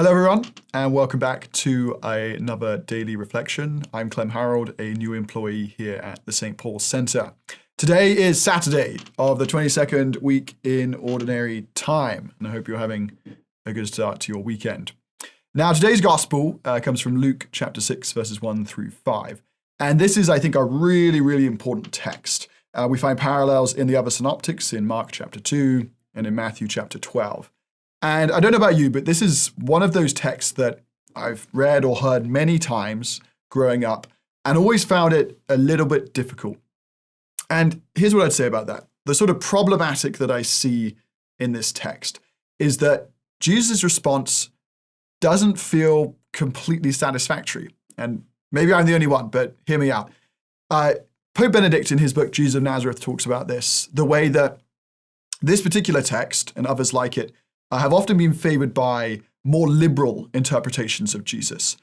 Hello everyone, and welcome back to another daily reflection. I'm Clement Harold, a new employee here at the St. Paul Center. Today is Saturday of the 22nd week in Ordinary Time, and I hope you're having a good start to your weekend. Now, today's gospel comes from Luke chapter 6, verses 1 through 5. And this is, I think, a really important text. We find parallels in the other synoptics in Mark chapter 2 and in Matthew chapter 12. And I don't know about you, but this is one of those texts that I've read or heard many times growing up and always found it a little bit difficult. And here's what I'd say about that. The sort of problematic that I see in this text is that Jesus' response doesn't feel completely satisfactory. And maybe I'm the only one, but hear me out. Pope Benedict in his book, Jesus of Nazareth, talks about this, the way that this particular text and others like it have often been favored by more liberal interpretations of Jesus,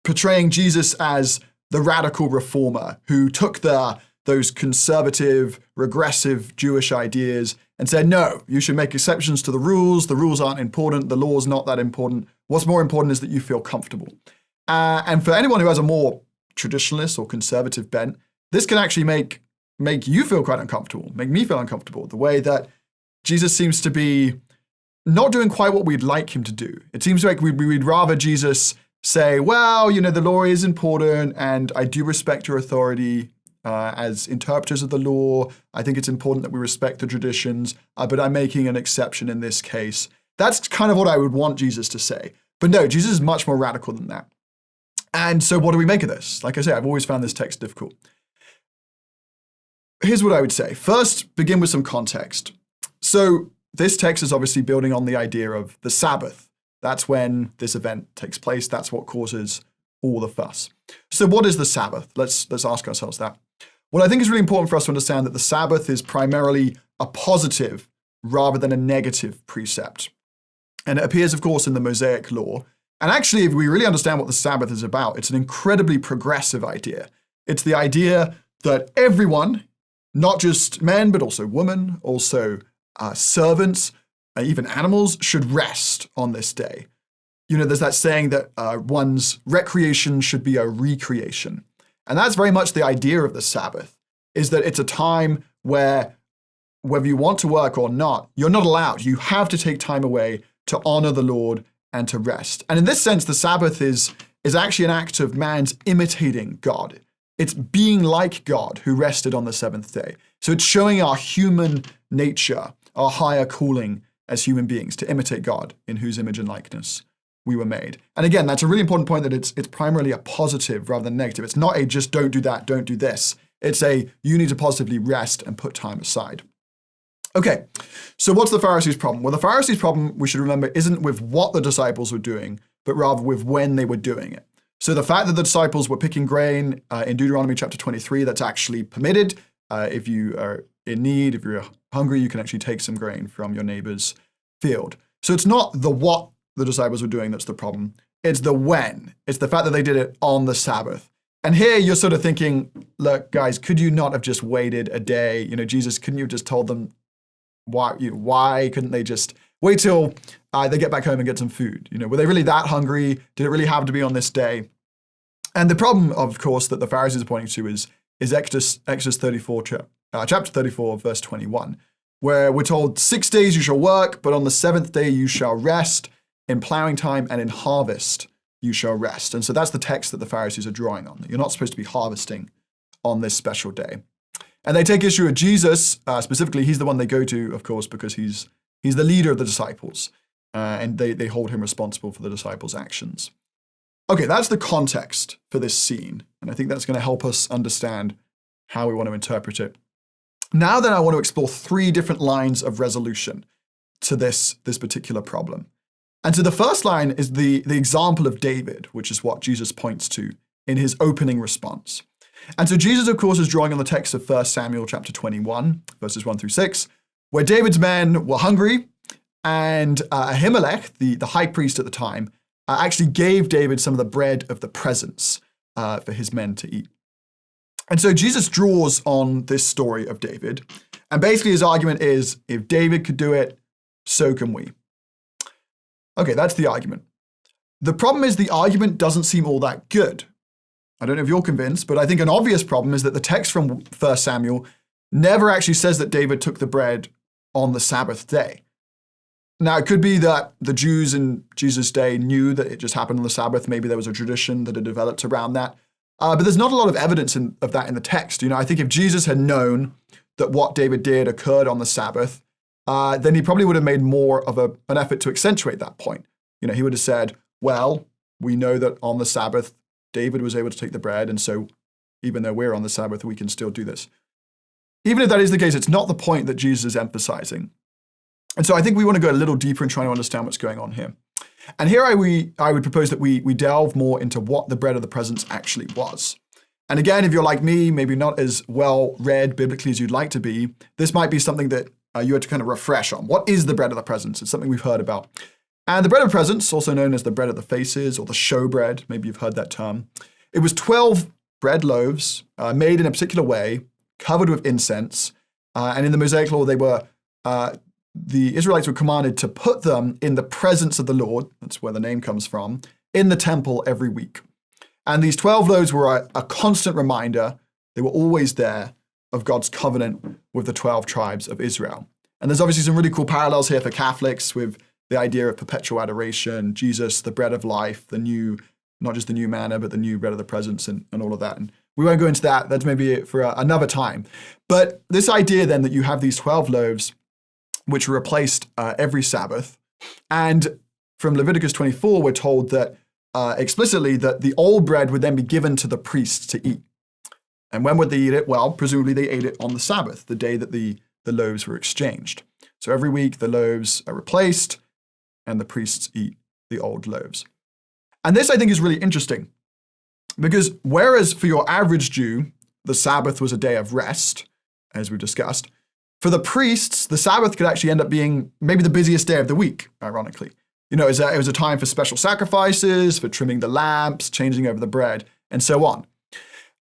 portraying Jesus as the radical reformer who took those conservative, regressive Jewish ideas and said, no, you should make exceptions to the rules. The rules aren't important. The law's not that important. What's more important is that you feel comfortable. And for anyone who has a more traditionalist or conservative bent, this can actually make you feel quite uncomfortable, make me feel uncomfortable, the way that Jesus seems to be not doing quite what we'd like him to do. It seems like we'd rather Jesus say, well, the law is important and I do respect your authority as interpreters of the law. I think it's important that we respect the traditions, but I'm making an exception in this case. That's kind of what I would want Jesus to say. But no, Jesus is much more radical than that. And so what do we make of this? Like I say, I've always found this text difficult. Here's what I would say. First, begin with some context. So this text is obviously building on the idea of the Sabbath. That's when this event takes place. That's what causes all the fuss. So what is the Sabbath? Let's ask ourselves that. Well, I think it's really important for us to understand that the Sabbath is primarily a positive rather than a negative precept. And it appears, of course, in the Mosaic Law. And actually, if we really understand what the Sabbath is about, it's an incredibly progressive idea. It's the idea that everyone, not just men, but also women, also servants, even animals, should rest on this day. There's that saying that one's recreation should be a recreation. And that's very much the idea of the Sabbath, is that it's a time where, whether you want to work or not, you're not allowed. You have to take time away to honor the Lord and to rest. And in this sense, the Sabbath is actually an act of man's imitating God. It's being like God who rested on the seventh day. So it's showing our human nature, our higher calling as human beings to imitate God, in whose image and likeness we were made. And again, that's a really important point, that it's primarily a positive rather than negative. It's not a just don't do that, don't do this. It's a you need to positively rest and put time aside. Okay, so what's the Pharisees' problem? Well, the Pharisees' problem, we should remember, isn't with what the disciples were doing, but rather with when they were doing it. So the fact that the disciples were picking grain in Deuteronomy chapter 23, that's actually permitted. If you are in need, if you're hungry, you can actually take some grain from your neighbor's field. So it's not the what the disciples were doing that's the problem. It's the when. It's the fact that they did it on the Sabbath. And here you're sort of thinking, look, guys, could you not have just waited a day? Jesus, couldn't you have just told them why couldn't they just wait till they get back home and get some food? Were they really that hungry? Did it really have to be on this day? And the problem, of course, that the Pharisees are pointing to is Exodus 34, chapter 34, verse 21, where we're told 6 days you shall work, but on the seventh day you shall rest. In plowing time and in harvest you shall rest. And so that's the text that the Pharisees are drawing on. You're not supposed to be harvesting on this special day. And they take issue with Jesus. Specifically, he's the one they go to, of course, because he's the leader of the disciples. And they hold him responsible for the disciples' actions. Okay, that's the context for this scene. And I think that's going to help us understand how we want to interpret it. Now then, I want to explore 3 different lines of resolution to this particular problem. And so the first line is the example of David, which is what Jesus points to in his opening response. And so Jesus, of course, is drawing on the text of 1 Samuel chapter 21, verses 1 through 6, where David's men were hungry, and Ahimelech, the high priest at the time, actually gave David some of the bread of the presence for his men to eat. And so Jesus draws on this story of David. And basically his argument is, if David could do it, so can we. Okay, that's the argument. The problem is the argument doesn't seem all that good. I don't know if you're convinced, but I think an obvious problem is that the text from 1 Samuel never actually says that David took the bread on the Sabbath day. Now, it could be that the Jews in Jesus' day knew that it just happened on the Sabbath. Maybe there was a tradition that had developed around that. But there's not a lot of evidence of that in the text. I think if Jesus had known that what David did occurred on the Sabbath, then he probably would have made more of an effort to accentuate that point. He would have said, well, we know that on the Sabbath, David was able to take the bread, and so even though we're on the Sabbath, we can still do this. Even if that is the case, it's not the point that Jesus is emphasizing. And so I think we want to go a little deeper in trying to understand what's going on here. And here I would propose that we delve more into what the bread of the presence actually was. And again, if you're like me, maybe not as well read biblically as you'd like to be, this might be something that you had to kind of refresh on. What is the bread of the presence? It's something we've heard about. And the bread of the presence, also known as the bread of the faces or the showbread, maybe you've heard that term. It was 12 bread loaves made in a particular way, covered with incense. And in the Mosaic Law, the Israelites were commanded to put them in the presence of the Lord, that's where the name comes from, in the temple every week. And these 12 loaves were a constant reminder, they were always there, of God's covenant with the 12 tribes of Israel. And there's obviously some really cool parallels here for Catholics with the idea of perpetual adoration, Jesus, the bread of life, not just the new manna, but the new bread of the presence and all of that. And we won't go into that. That's maybe for another time. But this idea then that you have these 12 loaves, which are replaced every Sabbath. And from Leviticus 24, we're told that explicitly that the old bread would then be given to the priests to eat. And when would they eat it? Well, presumably they ate it on the Sabbath, the day that the loaves were exchanged. So every week the loaves are replaced and the priests eat the old loaves. And this, I think, is really interesting because whereas for your average Jew, the Sabbath was a day of rest, as we've discussed, for the priests, the Sabbath could actually end up being maybe the busiest day of the week, ironically. It was a time for special sacrifices, for trimming the lamps, changing over the bread, and so on.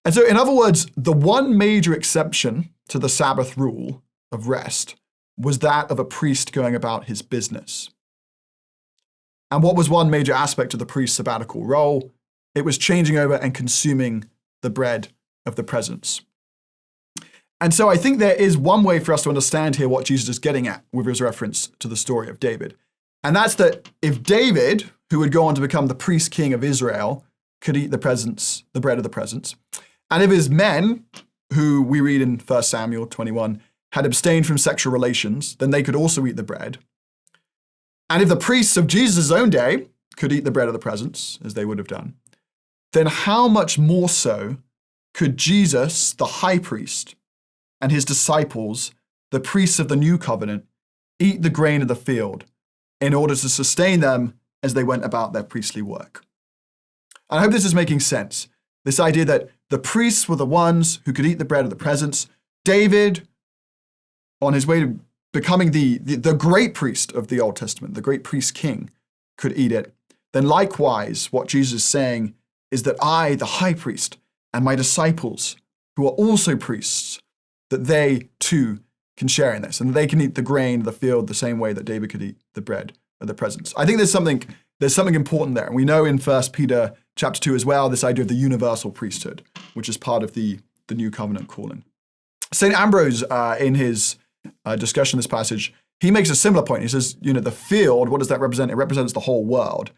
And so, in other words, the one major exception to the Sabbath rule of rest was that of a priest going about his business. And what was one major aspect of the priest's sabbatical role? It was changing over and consuming the bread of the presence. And so I think there is one way for us to understand here what Jesus is getting at with his reference to the story of David. And that's that if David, who would go on to become the priest king of Israel, could eat the bread of the presence, and if his men, who we read in 1 Samuel 21, had abstained from sexual relations, then they could also eat the bread. And if the priests of Jesus' own day could eat the bread of the presence, as they would have done, then how much more so could Jesus, the high priest, and his disciples, the priests of the new covenant, eat the grain of the field in order to sustain them as they went about their priestly work? And I hope this is making sense. This idea that the priests were the ones who could eat the bread of the presence. David, on his way to becoming the great priest of the Old Testament, the great priest king, could eat it. Then likewise, what Jesus is saying is that I, the high priest, and my disciples, who are also priests, that they too can share in this, and they can eat the grain of the field the same way that David could eat the bread of the presence. I think there's something important there. And we know in 1 Peter chapter 2 as well, this idea of the universal priesthood, which is part of the new covenant calling. St. Ambrose, in his discussion of this passage, he makes a similar point. He says, the field, what does that represent? It represents the whole world.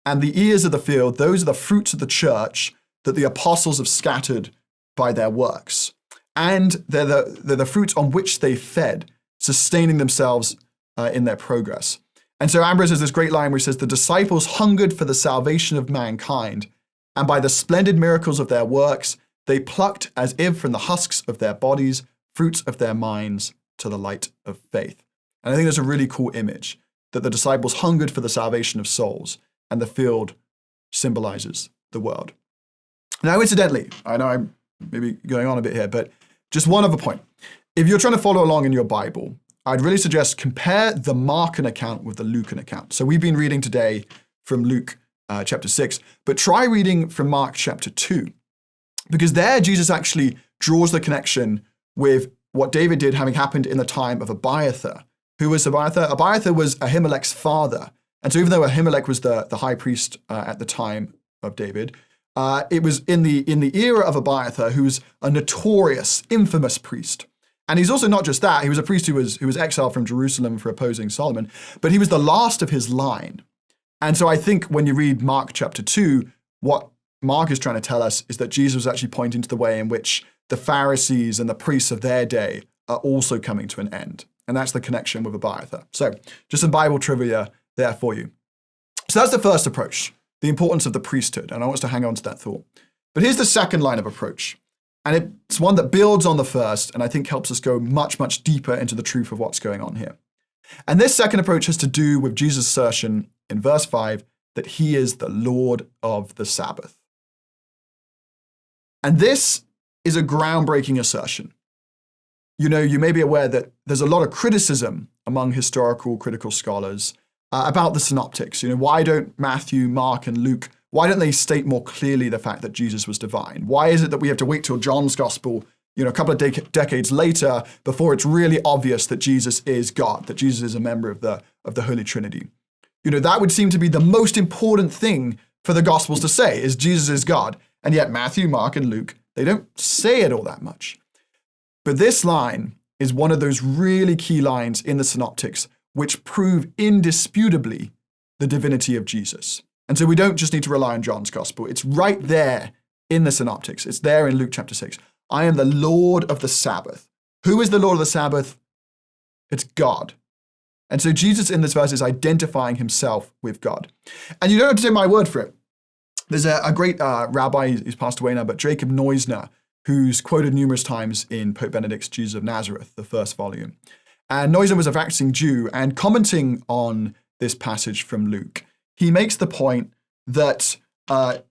And the ears of the field, those are the fruits of the church that the apostles have scattered by their works. And they're the fruits on which they fed, sustaining themselves in their progress. And so Ambrose has this great line where he says, the disciples hungered for the salvation of mankind, and by the splendid miracles of their works, they plucked as if from the husks of their bodies, fruits of their minds to the light of faith. And I think that's a really cool image, that the disciples hungered for the salvation of souls, and the field symbolizes the world. Now, incidentally, I know I'm maybe going on a bit here, but just one other point. If you're trying to follow along in your Bible, I'd really suggest compare the Markan account with the Lucan account. So we've been reading today from Luke chapter 6, but try reading from Mark chapter 2, because there Jesus actually draws the connection with what David did having happened in the time of Abiathar. Who was Abiathar? Abiathar was Ahimelech's father, And so even though Ahimelech was the high priest at the time of David, it was in the era of Abiathar, who was a notorious, infamous priest. And he's also not just that, he was a priest who was exiled from Jerusalem for opposing Solomon, but he was the last of his line. And so I think when you read Mark chapter 2, what Mark is trying to tell us is that Jesus was actually pointing to the way in which the Pharisees and the priests of their day are also coming to an end. And that's the connection with Abiathar. So just some Bible trivia there for you. So that's the first approach, the importance of the priesthood. And I want us to hang on to that thought. But here's the second line of approach. And it's one that builds on the first, and I think helps us go much, much deeper into the truth of what's going on here. And this second approach has to do with Jesus' assertion in verse 5 that he is the Lord of the Sabbath. And this is a groundbreaking assertion. You may be aware that there's a lot of criticism among historical critical scholars about the synoptics. Why don't Matthew, Mark, and Luke, why don't they state more clearly the fact that Jesus was divine? Why is it that we have to wait till John's gospel, a couple of decades later before it's really obvious that Jesus is God, that Jesus is a member of the Holy Trinity? That would seem to be the most important thing for the gospels to say, is Jesus is God. And yet Matthew, Mark, and Luke, they don't say it all that much. But this line is one of those really key lines in the synoptics which prove indisputably the divinity of Jesus. And so we don't just need to rely on John's gospel. It's right there in the synoptics. It's there in Luke chapter 6. I am the Lord of the Sabbath. Who is the Lord of the Sabbath? It's God. And so Jesus in this verse is identifying himself with God. And you don't have to take my word for it. There's a great rabbi, he's passed away now, but Jacob Neusner, who's quoted numerous times in Pope Benedict's Jesus of Nazareth, the first volume. And Neusner was a practicing Jew, and commenting on this passage from Luke, he makes the point that,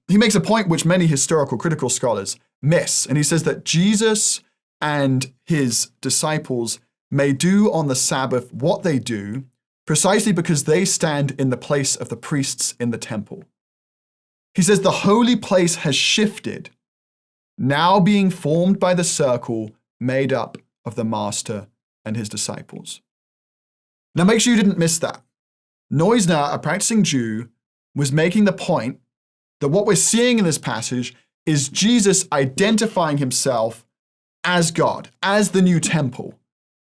he makes a point which many historical critical scholars miss. And he says that Jesus and his disciples may do on the Sabbath what they do precisely because they stand in the place of the priests in the temple. He says the holy place has shifted, now being formed by the circle made up of the master and his disciples. Now make sure you didn't miss that. Neusner, a practicing Jew, was making the point that what we're seeing in this passage is Jesus identifying himself as God, as the new temple,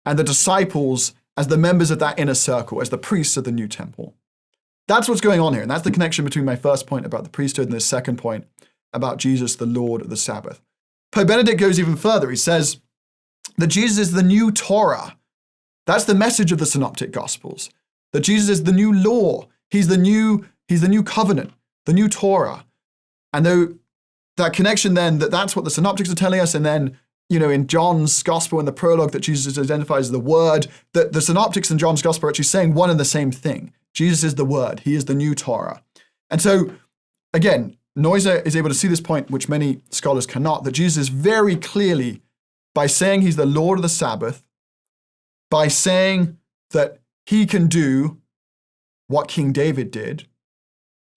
and the disciples as the members of that inner circle, as the priests of the new temple. That's what's going on here, and that's the connection between my first point about the priesthood and the second point about Jesus, the Lord of the Sabbath. Pope Benedict goes even further. He says that Jesus is the new Torah. That's the message of the Synoptic Gospels, that Jesus is the new law. He's the new covenant, the new Torah. And though that connection then, that's what the Synoptics are telling us, and then in John's Gospel, in the prologue, that Jesus identifies as the Word, that the Synoptics and John's Gospel are actually saying one and the same thing. Jesus is the Word. He is the new Torah. And so, again, Neusner is able to see this point, which many scholars cannot, that Jesus is very clearly, by saying he's the Lord of the Sabbath, by saying that he can do what King David did,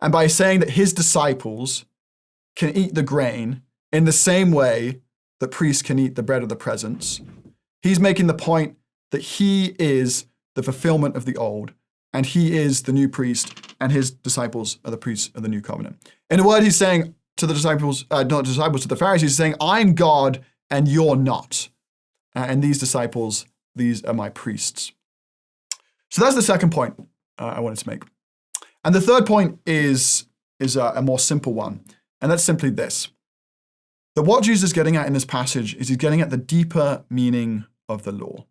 and by saying that his disciples can eat the grain in the same way that priests can eat the bread of the presence, he's making the point that he is the fulfillment of the old, and he is the new priest, and his disciples are the priests of the new covenant. In a word, he's saying to the disciples, not disciples, to the Pharisees, he's saying, I'm God and you're not. And these disciples, these are my priests. So that's the second point I wanted to make. And the third point is a more simple one. And that's simply this. That what Jesus is getting at in this passage is he's getting at the deeper meaning of the law.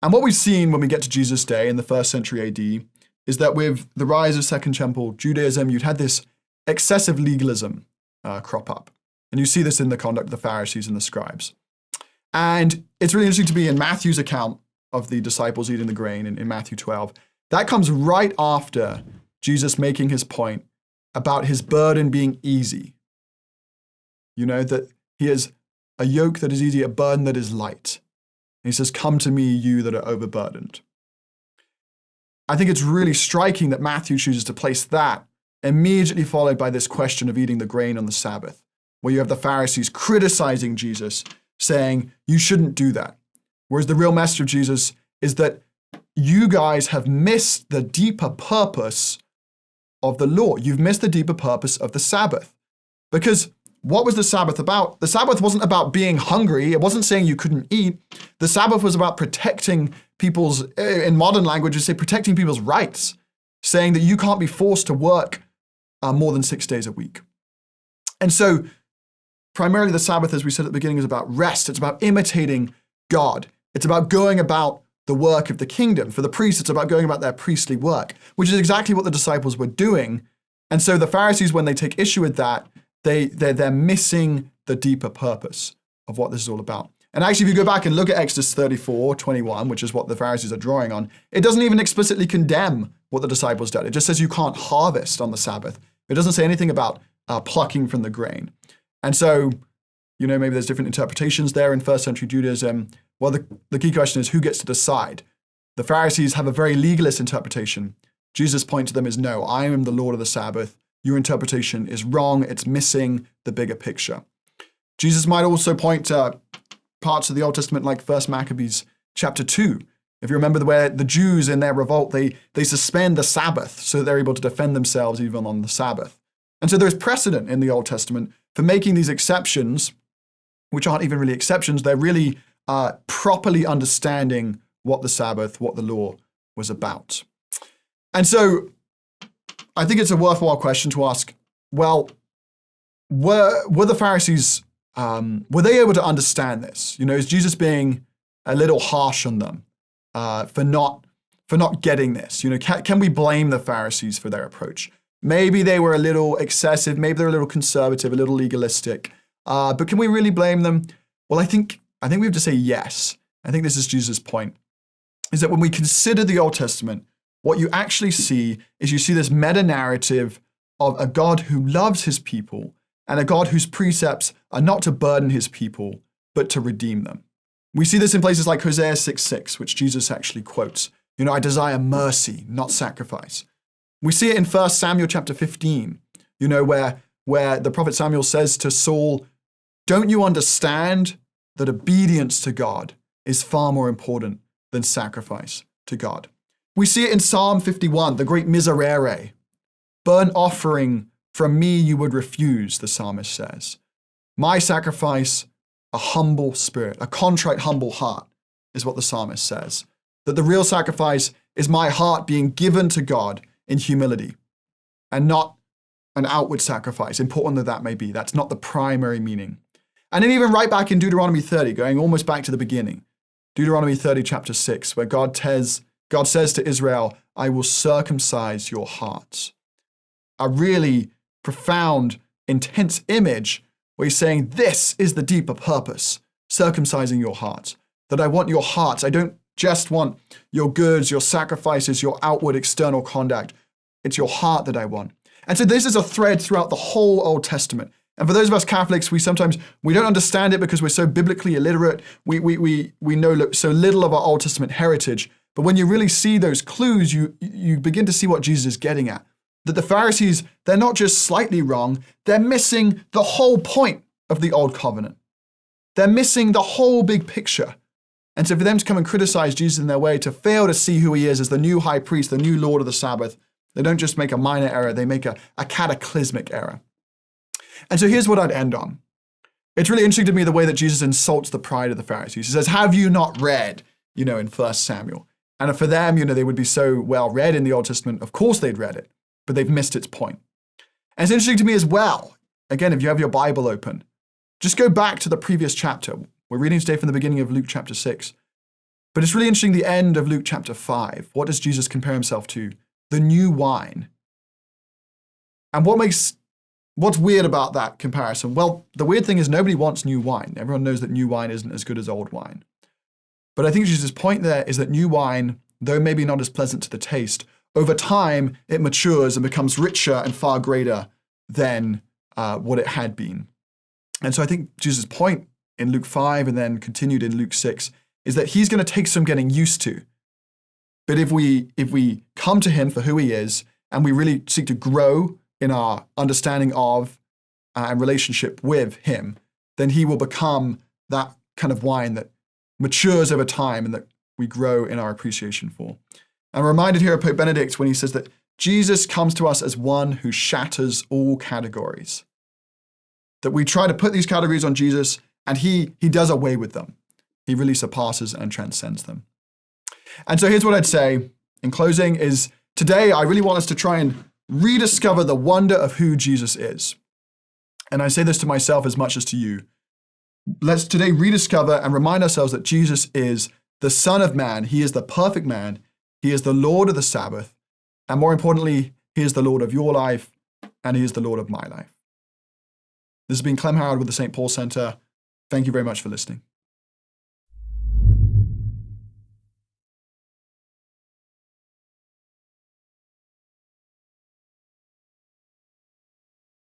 And what we've seen when we get to Jesus' day in the 1st century AD is that with the rise of Second Temple Judaism, you'd had this excessive legalism crop up. And you see this in the conduct of the Pharisees and the scribes. And it's really interesting to me in Matthew's account of the disciples eating the grain in Matthew 12. That comes right after Jesus making his point about his burden being easy. That he has a yoke that is easy, a burden that is light. And he says, come to me, you that are overburdened. I think it's really striking that Matthew chooses to place that immediately followed by this question of eating the grain on the Sabbath, where you have the Pharisees criticizing Jesus, saying, you shouldn't do that. Whereas the real message of Jesus is that you guys have missed the deeper purpose of the law. You've missed the deeper purpose of the Sabbath. Because what was the Sabbath about? The Sabbath wasn't about being hungry. It wasn't saying you couldn't eat. The Sabbath was about protecting people's, in modern language, we say protecting people's rights, saying that you can't be forced to work more than 6 days a week. And so primarily the Sabbath, as we said at the beginning, is about rest. It's about imitating God. It's about going about the work of the kingdom. For the priests, it's about going about their priestly work, which is exactly what the disciples were doing. And so the Pharisees, when they take issue with that, they're missing the deeper purpose of what this is all about. And actually, if you go back and look at Exodus 34:21, which is what the Pharisees are drawing on, it doesn't even explicitly condemn what the disciples did. It just says you can't harvest on the Sabbath. It doesn't say anything about plucking from the grain. And so, maybe there's different interpretations there in first century Judaism. Well, the key question is who gets to decide? The Pharisees have a very legalist interpretation. Jesus' point to them is, no, I am the Lord of the Sabbath. Your interpretation is wrong. It's missing the bigger picture. Jesus might also point to parts of the Old Testament like 1 Maccabees chapter 2. If you remember where the Jews in their revolt, they suspend the Sabbath so that they're able to defend themselves even on the Sabbath. And so there's precedent in the Old Testament for making these exceptions, which aren't even really exceptions. They're really properly understanding what the Sabbath, what the law was about. And so I think it's a worthwhile question to ask, well, were the Pharisees, were they able to understand this? Is Jesus being a little harsh on them for not getting this? Can we blame the Pharisees for their approach? Maybe they were a little excessive, maybe they're a little conservative, a little legalistic, but can we really blame them? Well, I think we have to say yes. I think this is Jesus' point, is that when we consider the Old Testament, what you actually see is you see this meta-narrative of a God who loves his people and a God whose precepts are not to burden his people, but to redeem them. We see this in places like Hosea 6:6, which Jesus actually quotes. I desire mercy, not sacrifice. We see it in 1 Samuel chapter 15, where the prophet Samuel says to Saul, don't you understand that obedience to God is far more important than sacrifice to God? We see it in Psalm 51, the great Miserere. Burnt offering from me you would refuse, the psalmist says. My sacrifice, a humble spirit, a contrite, humble heart, is what the psalmist says. That the real sacrifice is my heart being given to God in humility and not an outward sacrifice, important though that may be. That's not the primary meaning. And then even right back in Deuteronomy 30, going almost back to the beginning, Deuteronomy 30, chapter 6, where God says to Israel, I will circumcise your hearts. A really profound, intense image where he's saying, this is the deeper purpose, circumcising your hearts. That I want your hearts. I don't just want your goods, your sacrifices, your outward external conduct. It's your heart that I want. And so this is a thread throughout the whole Old Testament. And for those of us Catholics, we don't understand it because we're so biblically illiterate. We know so little of our Old Testament heritage. But when you really see those clues, you begin to see what Jesus is getting at. That the Pharisees, they're not just slightly wrong, they're missing the whole point of the Old Covenant. They're missing the whole big picture. And so for them to come and criticize Jesus in their way, to fail to see who he is as the new high priest, the new Lord of the Sabbath, they don't just make a minor error, they make a cataclysmic error. And so here's what I'd end on. It's really interesting to me the way that Jesus insults the pride of the Pharisees. He says, have you not read, in 1 Samuel? And for them, they would be so well read in the Old Testament. Of course they'd read it, but they've missed its point. And it's interesting to me as well. Again, if you have your Bible open, just go back to the previous chapter. We're reading today from the beginning of Luke chapter 6. But it's really interesting the end of Luke chapter 5. What does Jesus compare himself to? The new wine. And what's weird about that comparison? Well, the weird thing is nobody wants new wine. Everyone knows that new wine isn't as good as old wine. But I think Jesus' point there is that new wine, though maybe not as pleasant to the taste, over time it matures and becomes richer and far greater than what it had been. And so I think Jesus' point in Luke 5 and then continued in Luke 6 is that he's going to take some getting used to. But if we come to him for who he is and we really seek to grow in our understanding of and relationship with him, then he will become that kind of wine that matures over time and that we grow in our appreciation for. I'm reminded here of Pope Benedict when he says that Jesus comes to us as one who shatters all categories. That we try to put these categories on Jesus, and he does away with them. He really surpasses and transcends them. And so here's what I'd say in closing is, today I really want us to try and rediscover the wonder of who Jesus is. And I say this to myself as much as to you. Let's today rediscover and remind ourselves that Jesus is the Son of Man. He is the perfect man. He is the Lord of the Sabbath. And more importantly, he is the Lord of your life, and he is the Lord of my life. This has been Clement Harold with the St. Paul Center. Thank you very much for listening.